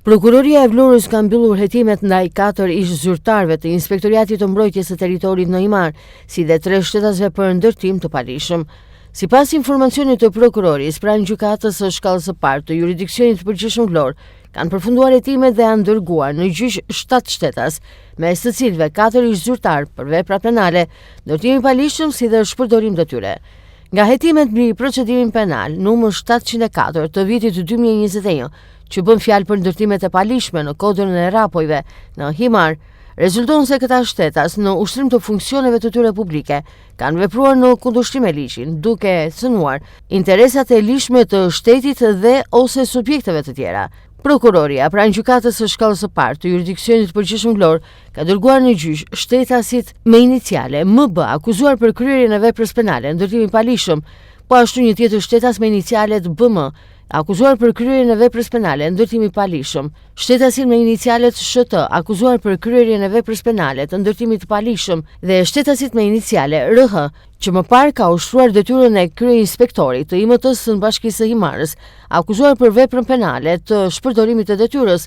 Prokuroria e Vlorës ka mbyllur hetimet ndaj 4 ish zyrtarëve të Inspektoriatit të Mbrojtjes së Territorit në Imar, si dhe 3 shtetësve për ndërtim të palishëm. Sipas informacionit të prokurorisë, pranë gjykatës së shkallës së parë të jurisdiksionit të përgjithshëm Vlorë, kanë përfunduar hetimet dhe janë dërguar në gjyq 7 shtetas, mes të cilëve 4 ish zyrtarë për vepra penale, ndërtim i palishëm si dhe shpërdorim detyre. Nga hetimet mbi procedimin penal numër 704 të vitit 2021, që bën fjalë për ndërtimet e palishme në kodën e rapojve në Himar, rezulton se këta shtetas në ushtrim të funksioneve të tyre publike kanë vepruar në kundërshtim me ligjin, duke cënuar interesat e lishme të shtetit dhe ose subjekteve të tjera. Prokuroria pranë gjykatës së shkallës së parë të jurisdiksionit të përgjithshëm Vlorë ka dërguar në gjyq shtetasit me iniciale MB akuzuar për kryerjen e veprës penale ndërtim i palishëm, po ashtu një tjetër shtetas me inicialet BM akuzuar për kryerjen e veprës penale ndërtim i palishëm, shtetasin me inicialet SHT akuzuar për kryerjen e veprës penale të ndërtimit të palishëm dhe shtetasit me iniciale RH që më parë ka ushtruar detyrën e kryeinspektorit të IMT-s në Bashkisë së Himarës, akuzuar për veprën penale të shpërdorimit të detyrës,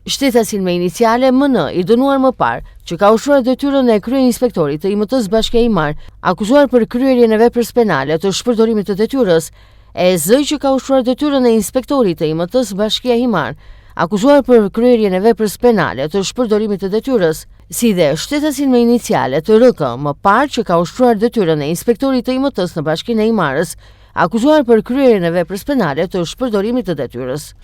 shtetasin me iniciale MN i dënuar më parë që ka ushtruar detyrën e kryeinspektorit të IMT-s Bashkia e Himar, akuzuar për kryerjen e veprës penale të shpërdorimit të detyrës, EZ që ka ushtruar detyrën e inspektorit të IMT-s Bashkia e Himar, akuzuar për kryerjen e veprës penale të shpërdorimit të detyrës, si dhe shtetasin me iniciale të RK më parë që ka ushtruar detyrën e inspektorit të IMT-s në Bashkinë e Himarës, akuzuar për kryerjen e veprës penale të shpërdorimit të detyrës.